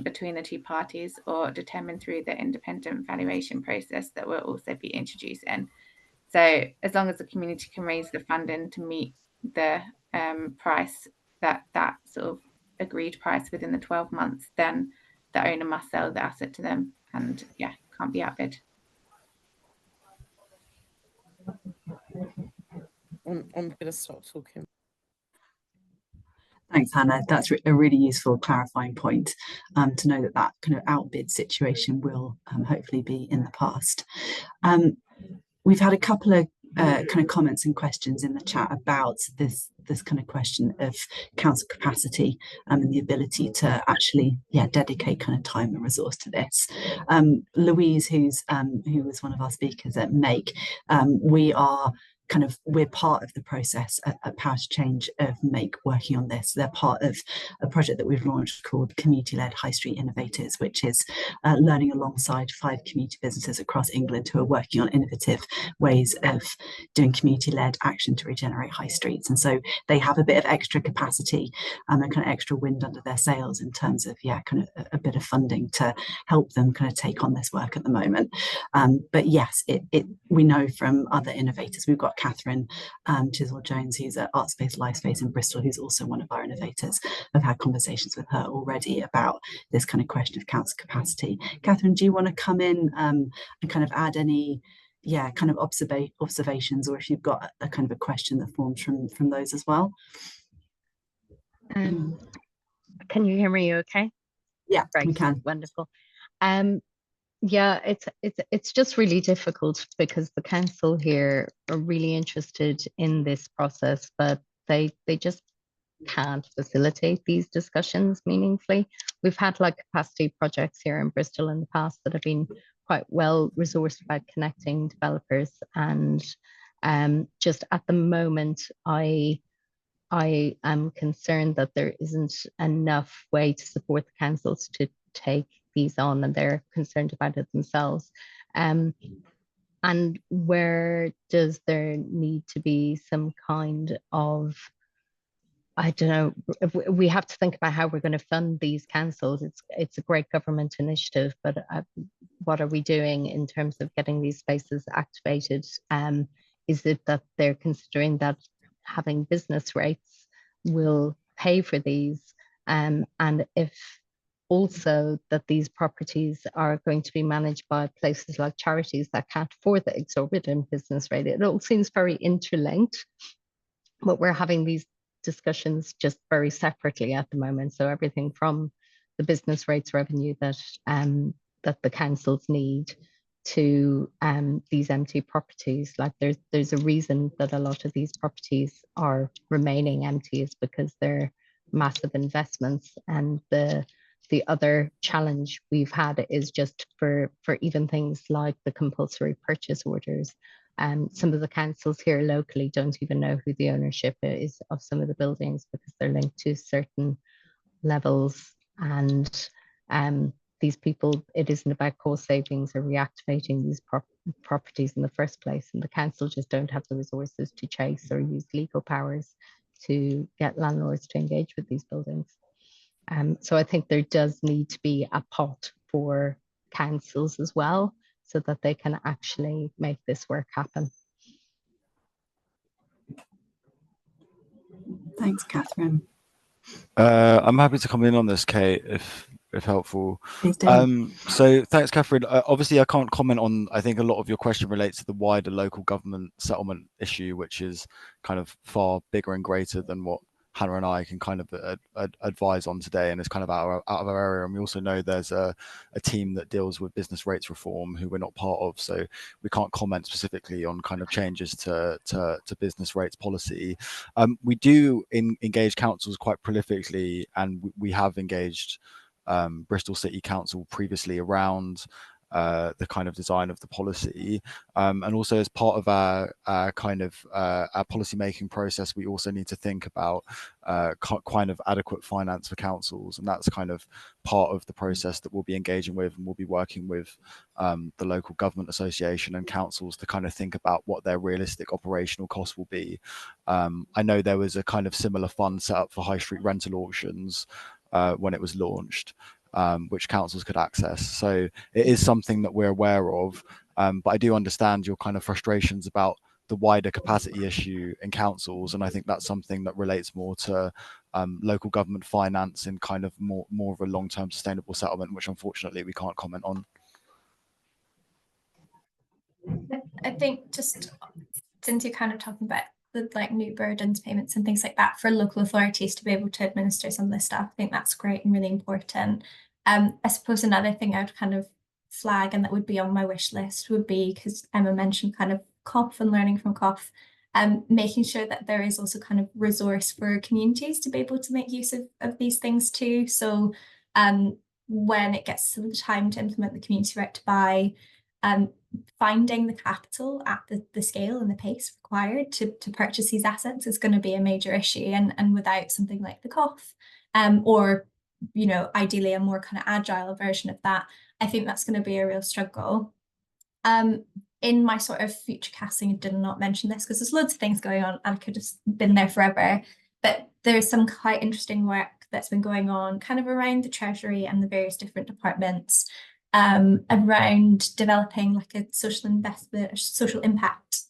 between the two parties or determined through the independent valuation process that will also be introduced in. So as long as the community can raise the funding to meet the price, that sort of agreed price within the 12 months, then the owner must sell the asset to them, and yeah, can't be outbid. I'm going to stop talking. Thanks, Hannah. That's a really useful clarifying point, to know that kind of outbid situation will hopefully be in the past. We've had a couple of kind of comments and questions in the chat about this kind of question of council capacity and the ability to actually dedicate kind of time and resource to this. Louise, who was one of our speakers at Make, we're part of the process at Power to Change of Make working on this. They're part of a project that we've launched called Community-Led High Street Innovators, which is learning alongside 5 community businesses across England who are working on innovative ways of doing community-led action to regenerate high streets. And so they have a bit of extra capacity and kind of extra wind under their sails in terms of kind of a bit of funding to help them kind of take on this work at the moment. But yes, we know from other innovators, we've got Catherine Chisel-Jones, who's at Artspace Lifespace in Bristol, who's also one of our innovators. I've had conversations with her already about this kind of question of council capacity. Catherine, do you want to come in and kind of add any kind of observations, or if you've got a kind of a question that forms from those as well? Can you hear me okay? Yeah, right, we can. Wonderful. Yeah, it's just really difficult because the council here are really interested in this process, but they just can't facilitate these discussions meaningfully. We've had like capacity projects here in Bristol in the past that have been quite well resourced about connecting developers, and just at the moment I am concerned that there isn't enough way to support the councils to take these on, and they're concerned about it themselves. And where does there need to be some kind of, I don't know, we have to think about how we're going to fund these councils. It's a great government initiative, but what are we doing in terms of getting these spaces activated? Is it that they're considering that having business rates will pay for these? And if also that these properties are going to be managed by places like charities that can't afford the exorbitant business rate. It all seems very interlinked, but we're having these discussions just very separately at the moment. So everything from the business rates revenue that that the councils need to these empty properties. Like there's a reason that a lot of these properties are remaining empty, is because they're massive investments. And the other challenge we've had is just for even things like the compulsory purchase orders. Some of the councils here locally don't even know who the ownership is of some of the buildings because they're linked to certain levels. And these people, it isn't about cost savings or reactivating these properties in the first place. And the council just don't have the resources to chase or use legal powers to get landlords to engage with these buildings. So I think there does need to be a pot for councils as well, so that they can actually make this work happen. Thanks, Catherine. I'm happy to come in on this, Kate, if helpful. Please do. So thanks, Catherine. Obviously, I can't comment on, I think a lot of your question relates to the wider local government settlement issue, which is kind of far bigger and greater than what Hannah and I can kind of advise on today, and it's kind of out of our area. And we also know there's a team that deals with business rates reform who we're not part of, so we can't comment specifically on kind of changes to business rates policy. We do engage councils quite prolifically, and we have engaged Bristol City Council previously around the kind of design of the policy, and also as part of our kind of our policy making process, we also need to think about kind of adequate finance for councils, and that's kind of part of the process that we'll be engaging with, and we'll be working with the local government association and councils to kind of think about what their realistic operational costs will be. I know there was a kind of similar fund set up for high street rental auctions when it was launched, which councils could access. So it is something that we're aware of, but I do understand your kind of frustrations about the wider capacity issue in councils, and I think that's something that relates more to local government finance and kind of more of a long-term sustainable settlement, which unfortunately we can't comment on. I think just since you're kind of talking about the like new burdens payments and things like that for local authorities to be able to administer some of this stuff, I think that's great and really important. I suppose another thing I would kind of flag, and that would be on my wish list, would be, because Emma mentioned kind of COF and learning from COF, making sure that there is also kind of resource for communities to be able to make use of these things too. So when it gets to the time to implement the community right to buy, finding the capital at the scale and the pace required to purchase these assets is going to be a major issue, and without something like the COF, or you know, ideally a more kind of agile version of that, I think that's going to be a real struggle. In my sort of future casting, I did not mention this because there's loads of things going on and I could have been there forever, but there's some quite interesting work that's been going on kind of around the Treasury and the various different departments, around developing like a social investment, social impact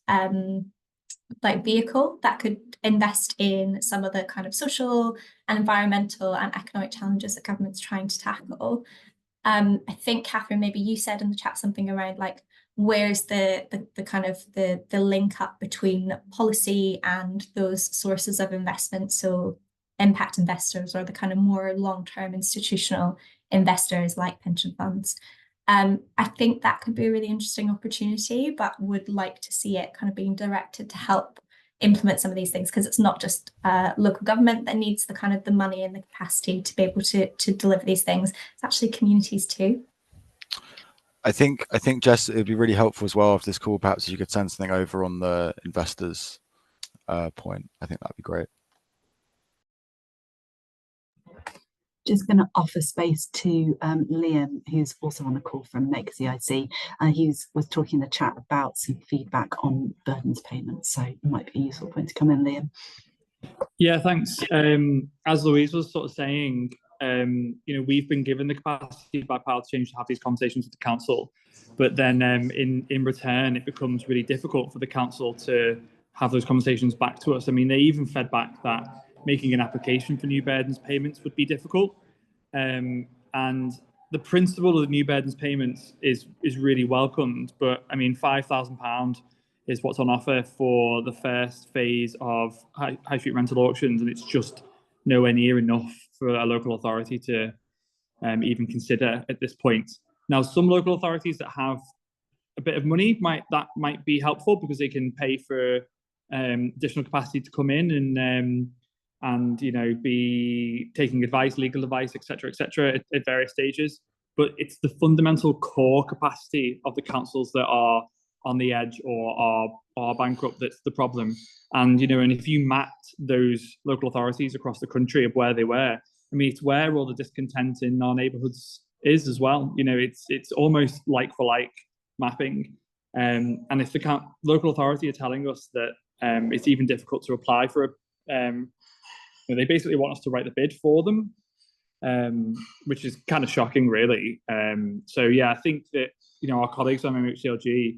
like vehicle that could invest in some of the kind of social and environmental and economic challenges that government's trying to tackle. I think, Catherine, maybe you said in the chat something around like, where's the kind of the link up between policy and those sources of investment, so impact investors or the kind of more long-term institutional investors like pension funds. I think that could be a really interesting opportunity, but would like to see it kind of being directed to help implement some of these things, because it's not just local government that needs the kind of the money and the capacity to be able to deliver these things. It's actually communities too. I think Jess, it'd be really helpful as well after this call, perhaps you could send something over on the investors point. I think that'd be great. Just going to offer space to Liam, who's also on the call from Make CIC. He was talking in the chat about some feedback on burdens payments, so it might be a useful point to come in, Liam. Yeah, thanks. As Louise was sort of saying, we've been given the capacity by Power to Change to have these conversations with the council, but then in return, it becomes really difficult for the council to have those conversations back to us. I mean, they even fed back that making an application for new burdens payments would be difficult. And the principle of the new burdens payments is really welcomed, but I mean, £5,000 is what's on offer for the first phase of high street rental auctions, and it's just nowhere near enough for a local authority to even consider at this point. Now, some local authorities that have a bit of money might be helpful, because they can pay for additional capacity to come in and be taking advice, legal advice, etc., at various stages. But it's the fundamental core capacity of the councils that are on the edge or are bankrupt that's the problem. And and if you mapped those local authorities across the country of where they were, I mean, it's where all the discontent in our neighbourhoods is as well. It's almost like for like mapping. And if the local authority are telling us that it's even difficult to apply for they basically want us to write the bid for them, which is kind of shocking, really. So yeah, I think that our colleagues on MHCLG,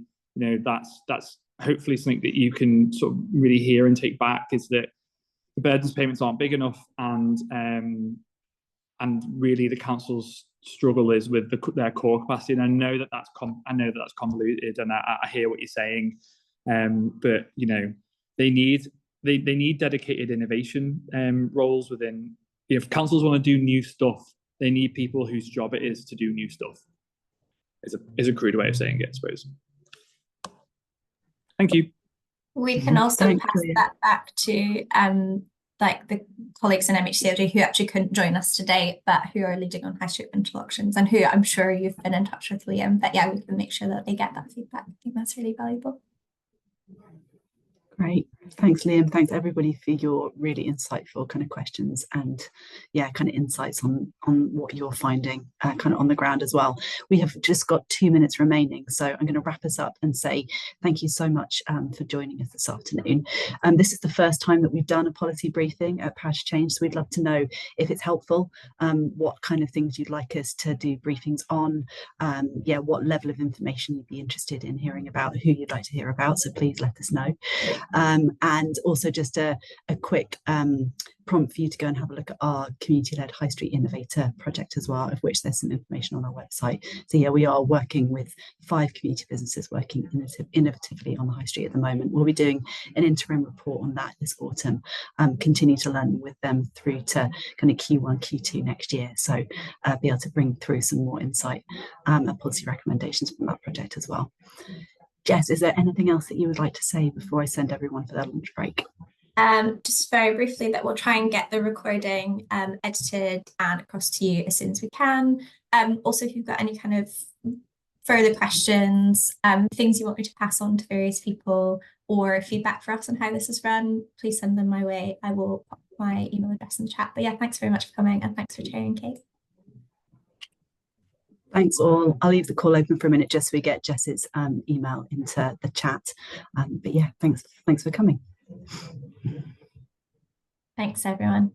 that's hopefully something that you can sort of really hear and take back, is that the burdens payments aren't big enough, and really the council's struggle is with their core capacity. And I know that that's convoluted, and I hear what you're saying, but they need dedicated innovation roles within. If councils want to do new stuff, they need people whose job it is to do new stuff. Is a crude way of saying it, I suppose. Thank you. We can also pass that back to like the colleagues in MHCLG who actually couldn't join us today, but who are leading on high street rental auctions, and who I'm sure you've been in touch with, Liam. But yeah, we can make sure that they get that feedback. I think that's really valuable. Great. Thanks, Liam. Thanks, everybody, for your really insightful kind of questions and kind of insights on what you're finding kind of on the ground as well. We have just got 2 minutes remaining, so I'm going to wrap us up and say thank you so much for joining us this afternoon. This is the first time that we've done a policy briefing at Power to Change, so we'd love to know if it's helpful, what kind of things you'd like us to do briefings on, what level of information you'd be interested in hearing about, who you'd like to hear about, so please let us know. And also just a quick prompt for you to go and have a look at our community-led High Street Innovator project as well, of which there's some information on our website. So yeah, we are working with 5 community businesses working innovatively on the High Street at the moment. We'll be doing an interim report on that this autumn, continue to learn with them through to kind of Q1, Q2 next year. So be able to bring through some more insight and policy recommendations from that project as well. Jess, is there anything else that you would like to say before I send everyone for their lunch break? Just very briefly, that we'll try and get the recording edited and across to you as soon as we can. Also, if you've got any kind of further questions, things you want me to pass on to various people, or feedback for us on how this is run, please send them my way. I will pop my email address in the chat. But yeah, thanks very much for coming, and thanks for chairing, Kate. Thanks all. I'll leave the call open for a minute just so we get Jess's email into the chat. But yeah, thanks for coming. Thanks, everyone.